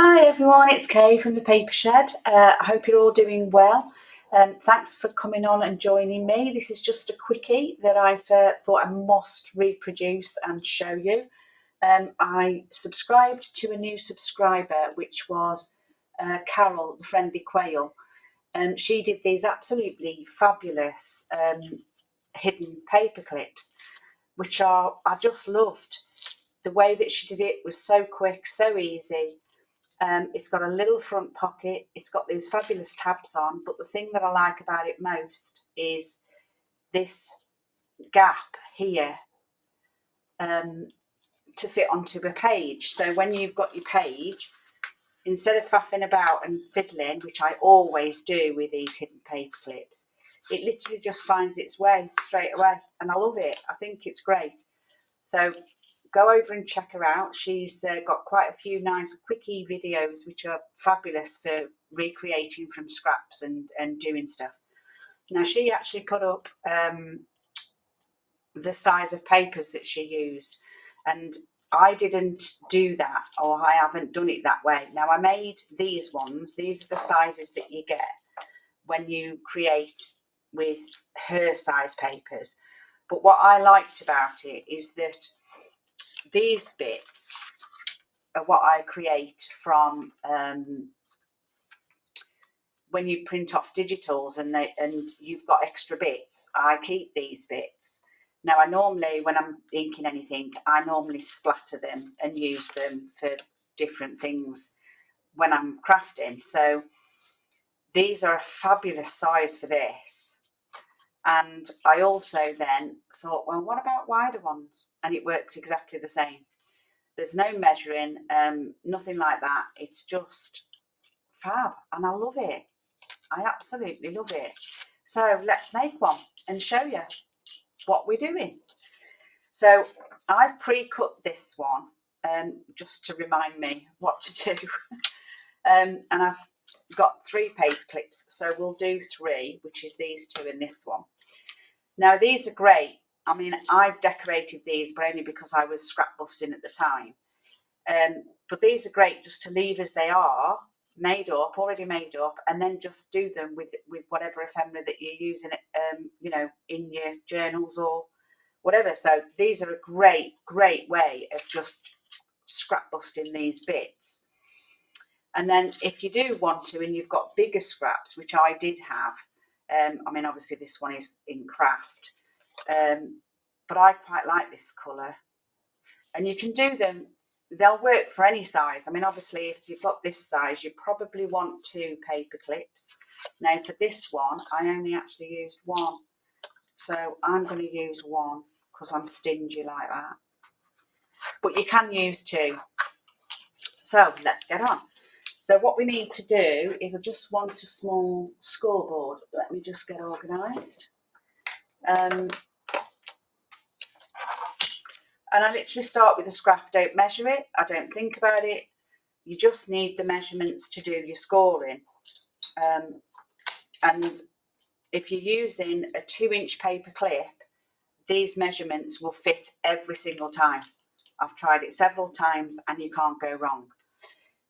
Hi everyone, it's Kay from the Paper Shed. I hope you're all doing well. Thanks for coming on and joining me. This is just a quickie that I've thought I must reproduce and show you. I subscribed to a new subscriber, which was Carol, the Friendly Quail. She did these absolutely fabulous hidden paper clips, which I just loved. The way that she did it was so quick, so easy. It's got a little front pocket. It's got these fabulous tabs on, but the thing that I like about it most is this gap here to fit onto a page. So when you've got your page, instead of faffing about and fiddling, which I always do with these hidden paper clips, it literally just finds its way straight away, and I love it. I think it's great. So go over and check her out. She's got quite a few nice quickie videos which are fabulous for recreating from scraps and doing stuff. Now she actually put up the size of papers that she used, and I didn't do that, or I haven't done it that way. Now I made these ones. These are the sizes that you get when you create with her size papers. But what I liked about it is that these bits are what I create from when you print off digitals and you've got extra bits. I keep these bits. Now I normally, when I'm inking anything, I normally splatter them and use them for different things when I'm crafting. So these are a fabulous size for this. And I also then thought, well, what about wider ones? And it works exactly the same. There's no measuring, nothing like that. It's just fab, and I love it. I absolutely love it. So let's make one and show you what we're doing. So I've pre-cut this one just to remind me what to do. And I've got 3 paper clips, so we'll do 3, which is these 2 and this one. Now these are great. I mean, I've decorated these, but only because I was scrap busting at the time. But these are great just to leave as they are, already made up, and then just do them with whatever ephemera that you're using, in your journals or whatever. So these are a great way of just scrap busting these bits. And then if you do want to, and you've got bigger scraps, which I did have, I mean, obviously this one is in craft, but I quite like this colour. And you can do them, they'll work for any size. I mean, obviously, if you've got this size, you probably want 2 paper clips. Now, for this one, I only actually used 1. So I'm going to use 1 because I'm stingy like that. But you can use 2. So let's get on. So what we need to do is I just want a small scoreboard. Let me just get organised. And I literally start with a scrap. I don't measure it. I don't think about it. You just need the measurements to do your scoring. And if you're using a 2-inch paper clip, these measurements will fit every single time. I've tried it several times and you can't go wrong.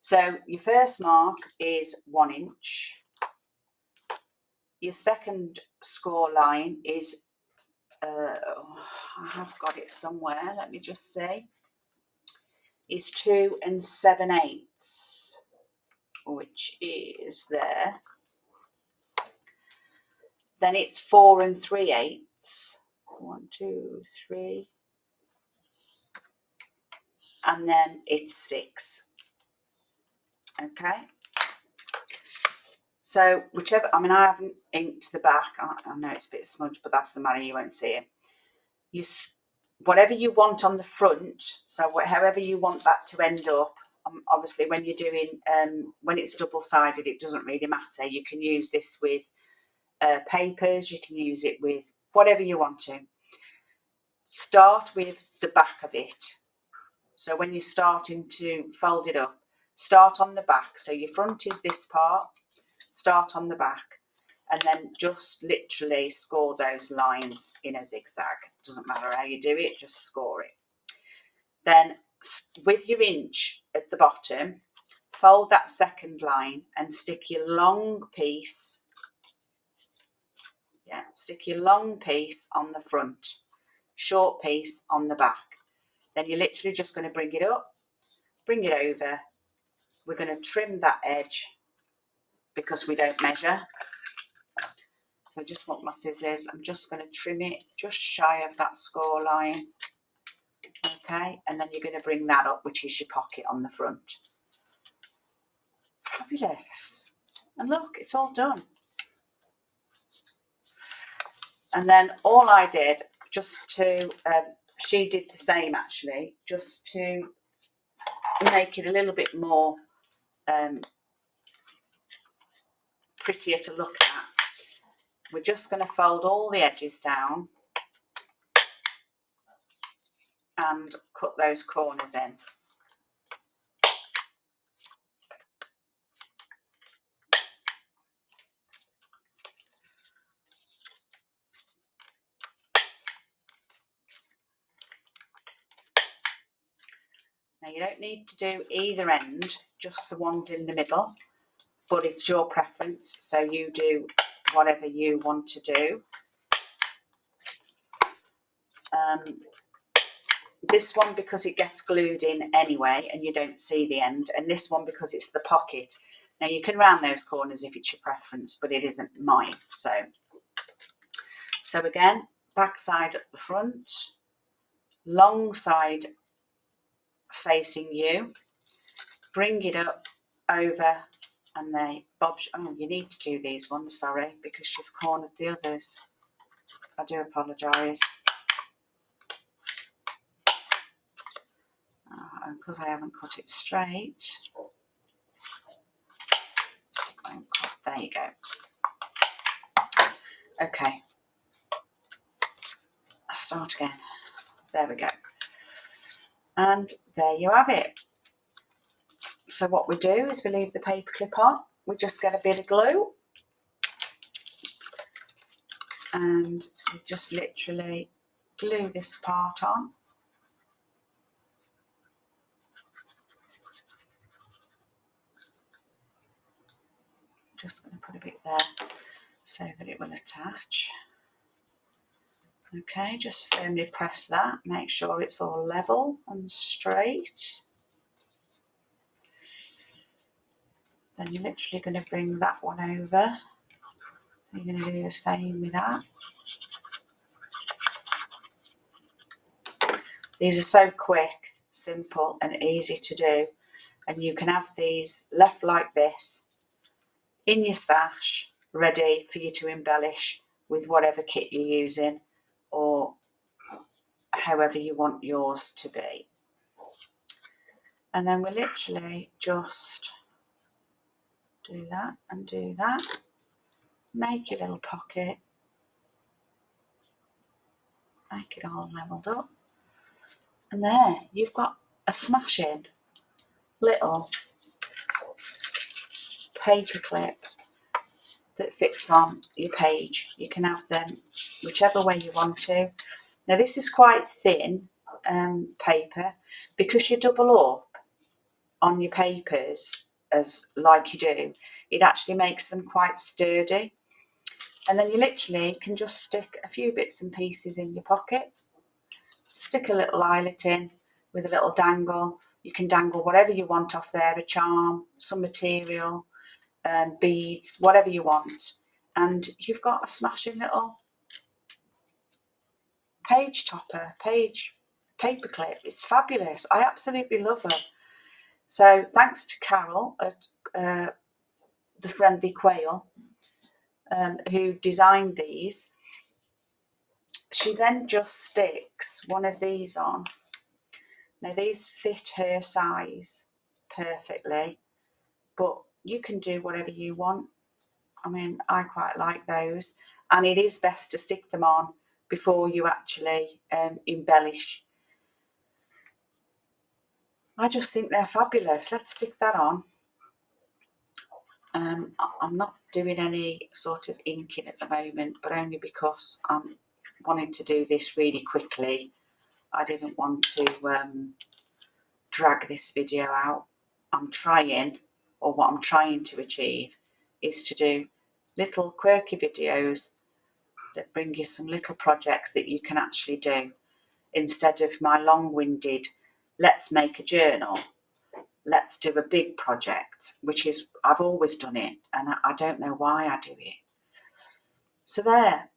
So your first mark is 1 inch. Your second score line is, I have got it somewhere, let me just see, is 2 7/8, which is there. Then it's 4 3/8. 1, 2, 3. And then it's 6. Okay. So whichever, I mean, I haven't inked the back. I know it's a bit smudged, but that's the matter, you won't see it. Whatever you want on the front, so however you want that to end up, obviously when you're doing, when it's double-sided, it doesn't really matter. You can use this with papers, you can use it with whatever you want to. Start with the back of it. So when you're starting to fold it up, start on the back. So your front is this part, start on the back, and then just literally score those lines in a zigzag. Doesn't matter how you do it, just score it. Then with your inch at the bottom, fold that second line and stick your long piece, stick your long piece on the front, short piece on the back. Then you're literally just going to bring it up, bring it over. We're going to trim that edge because we don't measure. So I just want my scissors. I'm just going to trim it just shy of that score line. Okay, and then you're going to bring that up, which is your pocket on the front. Fabulous. And look, it's all done. And then all I did, just to, she did the same actually, just to make it a little bit more prettier to look at. We're just going to fold all the edges down and cut those corners in. Now you don't need to do either end, just the ones in the middle, but it's your preference, so you do whatever you want to do. This one because it gets glued in anyway and you don't see the end, and this one because it's the pocket. Now you can round those corners if it's your preference, but it isn't mine. So again, back side at the front, long side facing you, bring it up over, and they bob. Oh, you need to do these ones, sorry, because you've cornered the others. I do apologise. Because I haven't cut it straight. There you go. Okay. I'll start again. There we go. And there you have it. So what we do is we leave the paper clip on. We just get a bit of glue. And we just literally glue this part on. Just going to put a bit there so that it will attach. Okay, just firmly press that. Make sure it's all level and straight. Then you're literally going to bring that one over. You're going to do the same with that. These are so quick, simple and easy to do. And you can have these left like this in your stash, ready for you to embellish with whatever kit you're using or however you want yours to be. And then we literally just do that and do that. Make your little pocket. Make it all levelled up. And there, you've got a smashing little paper clip that fits on your page. You can have them whichever way you want to. Now this is quite thin paper, because you double up on your papers as like you do, it actually makes them quite sturdy. And then you literally can just stick a few bits and pieces in your pocket. Stick a little eyelet in with a little dangle. You can dangle whatever you want off there, a charm, some material, beads, whatever you want. And you've got a smashing little page topper, paper clip. It's fabulous. I absolutely love her. So thanks to Carol at the Friendly Quail, who designed these. She then just sticks one of these on. Now these fit her size perfectly, but you can do whatever you want. I mean, I quite like those, and it is best to stick them on before you actually embellish. I just think they're fabulous. Let's stick that on. I'm not doing any sort of inking at the moment, but only because I'm wanting to do this really quickly. I didn't want to drag this video out. I'm trying, or what I'm trying to achieve, is to do little quirky videos that bring you some little projects that you can actually do, instead of my long-winded, let's make a journal, let's do a big project, which is, I've always done it, and I don't know why I do it. So there,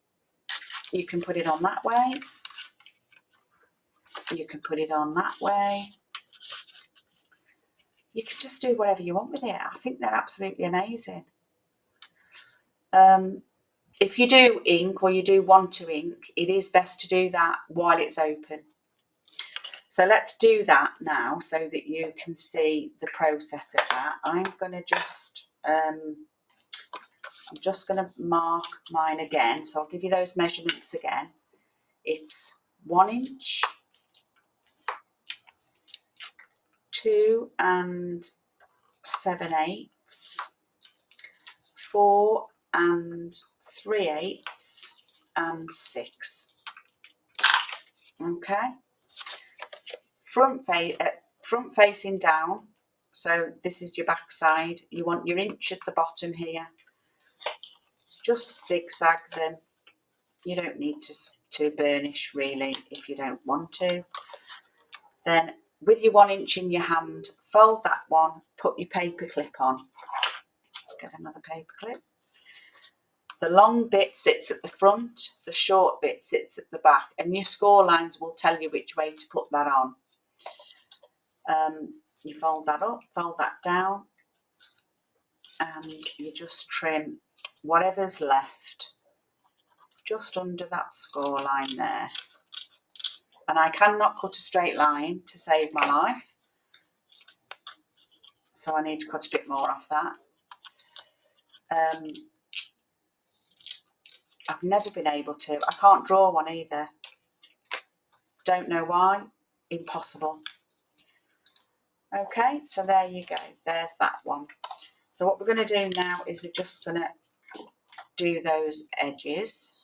you can put it on that way, you can put it on that way, you can just do whatever you want with it. I think they're absolutely amazing. If you do ink, or you do want to ink, it is best to do that while it's open. So let's do that now so that you can see the process of that. I'm just going to mark mine again. So I'll give you those measurements again. It's 1 inch, 2 7/8, 4 3/8, and 6. Okay. Front facing down. So this is your back side. You want your inch at the bottom here. Just zigzag them. You don't need to burnish really if you don't want to. Then with your 1 inch in your hand, fold that one, put your paper clip on. Let's get another paper clip. The long bit sits at the front, the short bit sits at the back, and your score lines will tell you which way to put that on. You fold that up, fold that down, and you just trim whatever's left just under that score line there. And I cannot cut a straight line to save my life, so I need to cut a bit more off that. I've never been able to. I can't draw one either. Don't know why. Impossible. Okay, so there you go. There's that one. So what we're going to do now is we're just going to do those edges.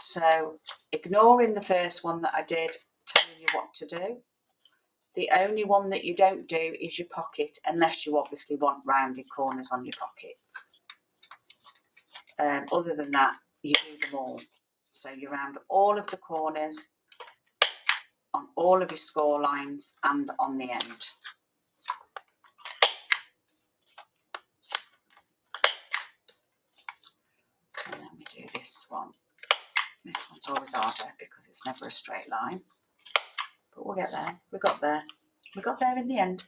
So ignoring the first one that I did telling you what to do. The only one that you don't do is your pocket, unless you obviously want rounded corners on your pockets. Other than that, you do them all. So you round all of the corners on all of your score lines and on the end. And then we do this one. This one's always harder because it's never a straight line. But we'll get there. We got there. We got there in the end.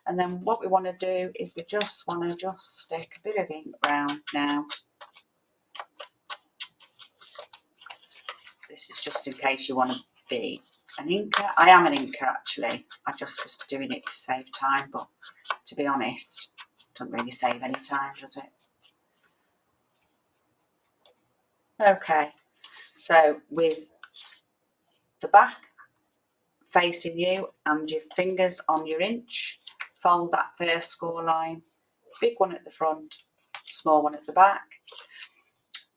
And then what we want to do is we just want to just stick a bit of ink round now. This is just in case you want to be an inker. I am an inker actually. I just was doing it to save time, but to be honest, it doesn't really save any time, does it? Okay, so with the back facing you and your fingers on your inch, fold that first score line, big one at the front, small one at the back,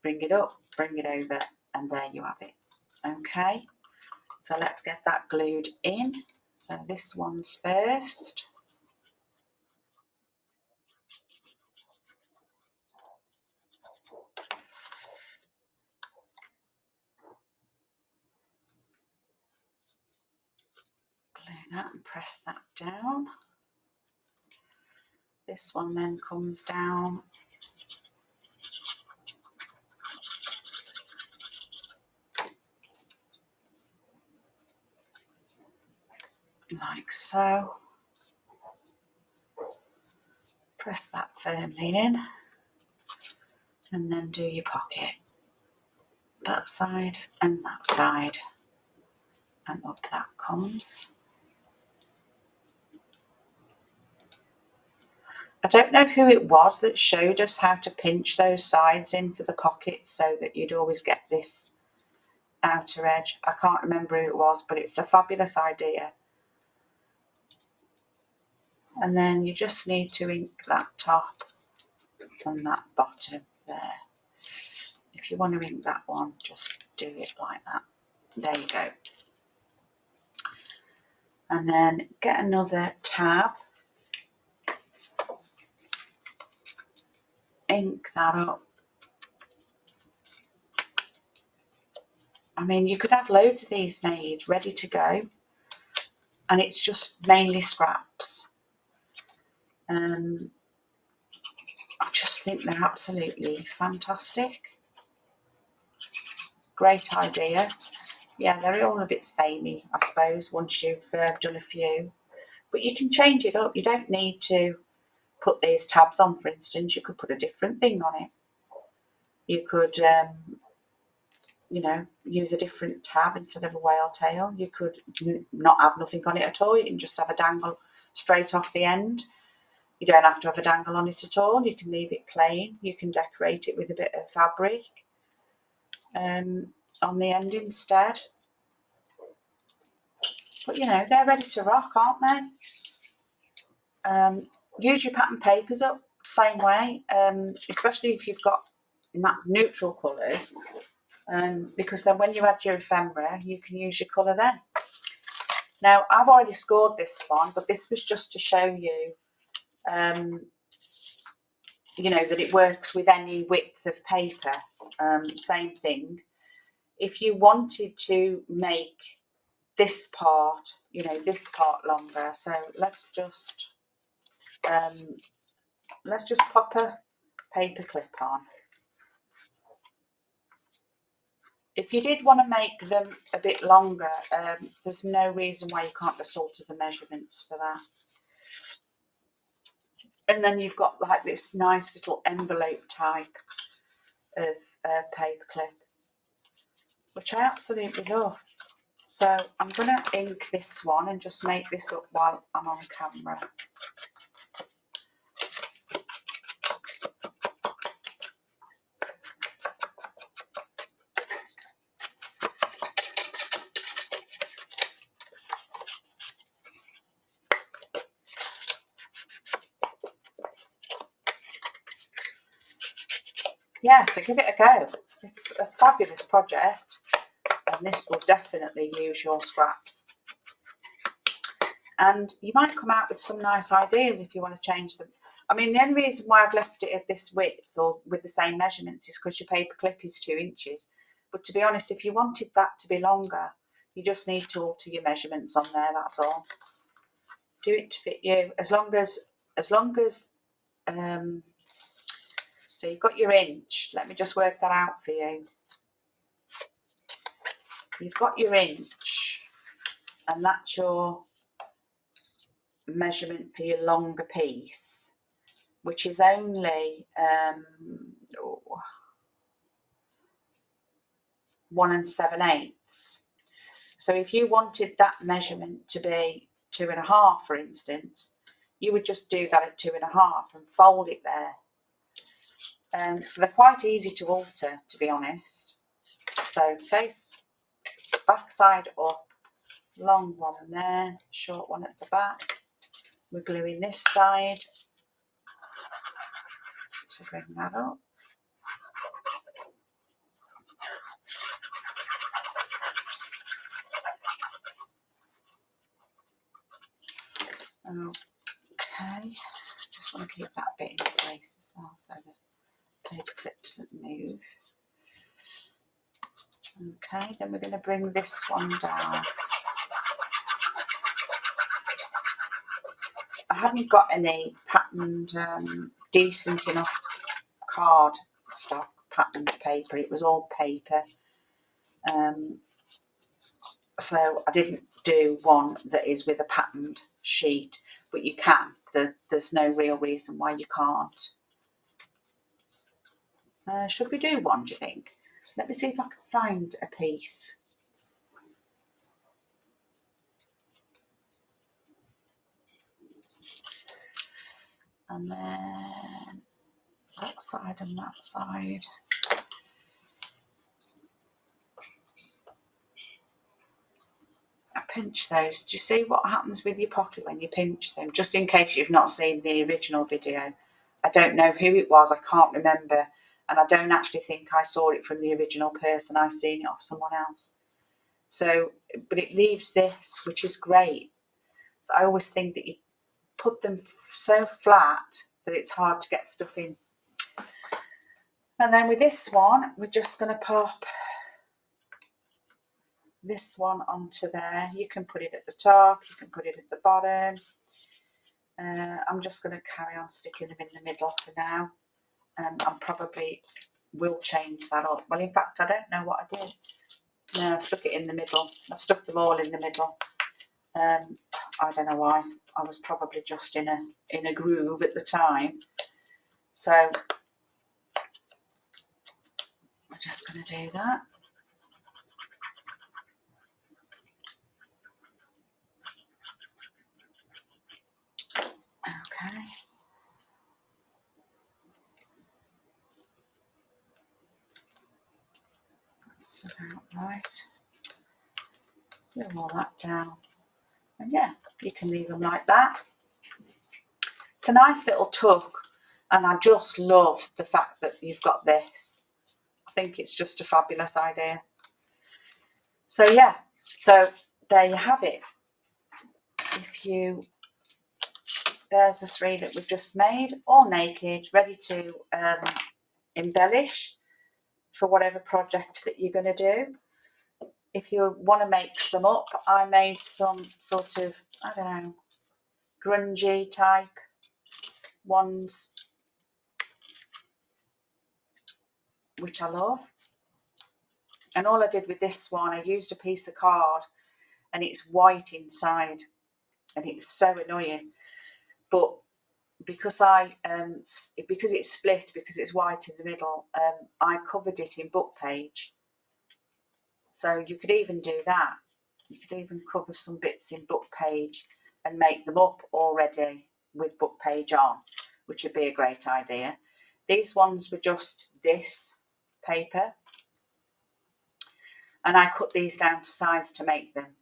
bring it up, bring it over, and there you have it. Okay, so let's get that glued in. So this one's first. Glue that and press that down. This one then comes down like so. Press that firmly in and then do your pocket. That side and that side, and up that comes. I don't know who it was that showed us how to pinch those sides in for the pockets so that you'd always get this outer edge. I can't remember who it was, but it's a fabulous idea. And then you just need to ink that top and that bottom there. If you want to ink that one, just do it like that. There you go. And then get another tab, ink that up. I mean, you could have loads of these made, ready to go, and it's just mainly scraps. I just think they're absolutely fantastic. Great idea. Yeah, they're all a bit samey, I suppose, once you've done a few. But you can change it up. You don't need to put these tabs on, for instance. You could put a different thing on it. You could, you know, use a different tab instead of a whale tail. You could not have nothing on it at all. You can just have a dangle straight off the end. You don't have to have a dangle on it at all. You can leave it plain. You can decorate it with a bit of fabric on the end instead. But, you know, they're ready to rock, aren't they? Use your pattern papers up same way, especially if you've got neutral colours, because then when you add your ephemera, you can use your colour then. Now, I've already scored this one, but this was just to show you, you know, that it works with any width of paper. Same thing. If you wanted to make this part, you know, this part longer, so let's just pop a paper clip on. If you did want to make them a bit longer, there's no reason why you can't just alter the measurements for that. And then you've got like this nice little envelope type of paper clip, which I absolutely love. So I'm going to ink this one and just make this up while I'm on camera. Yeah, so give it a go. It's a fabulous project, and this will definitely use your scraps. And you might come out with some nice ideas if you want to change them. I mean, the only reason why I've left it at this width or with the same measurements is because your paper clip is 2 inches. But to be honest, if you wanted that to be longer, you just need to alter your measurements on there, that's all. Do it to fit you. As long as so you've got your inch. Let me just work that out for you. You've got your inch, and that's your measurement for your longer piece, which is only 1 7/8. So if you wanted that measurement to be 2.5, for instance, you would just do that at 2.5 and fold it there. So they're quite easy to alter, to be honest. So face, back side up, long one there, short one at the back. We're gluing this side to bring that up. Okay, just want to keep that bit in place as well so the paper clip doesn't move. Okay, then we're going to bring this one down. I haven't got any patterned, decent enough card stock patterned paper. It was all paper. So I didn't do one that is with a patterned sheet, but you can. There's no real reason why you can't. Should we do one, do you think? Let me see if I can find a piece. And then that side and that side. I pinch those. Do you see what happens with your pocket when you pinch them? Just in case you've not seen the original video. I don't know who it was, I can't remember. And I don't actually think I saw it from the original person. I've seen it off someone else. So, but it leaves this, which is great. So I always think that you put them so flat that it's hard to get stuff in. And then with this one, we're just going to pop this one onto there. You can put it at the top, you can put it at the bottom. I'm just going to carry on sticking them in the middle for now. I probably will change that up. Well, in fact, I don't know what I did. No, I stuck it in the middle. I've stuck them all in the middle. I don't know why. I was probably just in a groove at the time. So I'm just going to do that. Okay. That's about right. Glue all that down. And yeah, you can leave them like that. It's a nice little tuck, and I just love the fact that you've got this. I think it's just a fabulous idea. So yeah, so there you have it. There's the 3 that we've just made, all naked, ready to embellish for whatever project that you're going to do. If you want to make some up, I made some sort of, I don't know, grungy type ones, which I love. And all I did with this one, I used a piece of card and it's white inside and it's so annoying. But because because it's split, because it's white in the middle, I covered it in book page. So you could even do that. You could even cover some bits in book page and make them up already with book page on, which would be a great idea. These ones were just this paper, and I cut these down to size to make them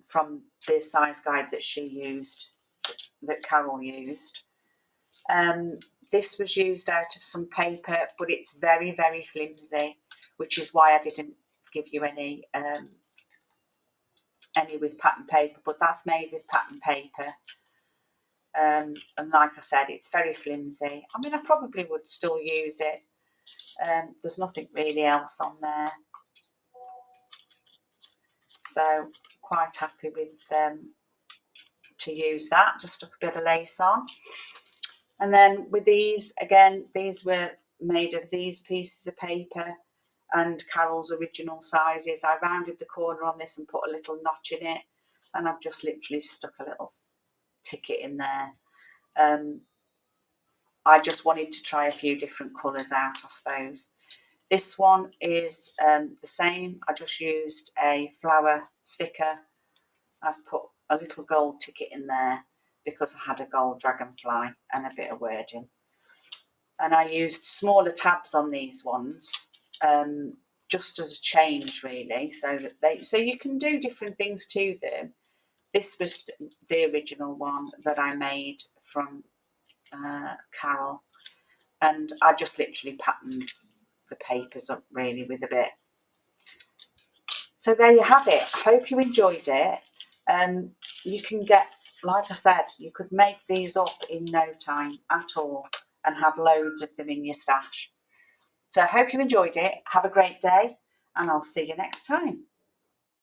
from the size guide that she used, that Carol used. This was used out of some paper, but it's very, very flimsy, which is why I didn't give you any with pattern paper, but that's made with pattern paper. And like I said, it's very flimsy. I mean, I probably would still use it. There's nothing really else on there. So quite happy with to use that. Just stuck a bit of lace on. And then with these, again, these were made of these pieces of paper and Carol's original sizes. I rounded the corner on this and put a little notch in it, and I've just literally stuck a little ticket in there. I just wanted to try a few different colours out, I suppose. This one is the same. I just used a flower sticker. I've put a little gold ticket in there because I had a gold dragonfly and a bit of wording. And I used smaller tabs on these ones, just as a change, really, so you can do different things to them. This was the original one that I made from Carol, and I just literally patterned the papers up really with a bit. So there you have it. I hope you enjoyed it. You can get, like I said, you could make these up in no time at all and have loads of them in your stash. So I hope you enjoyed it. Have a great day, and I'll see you next time.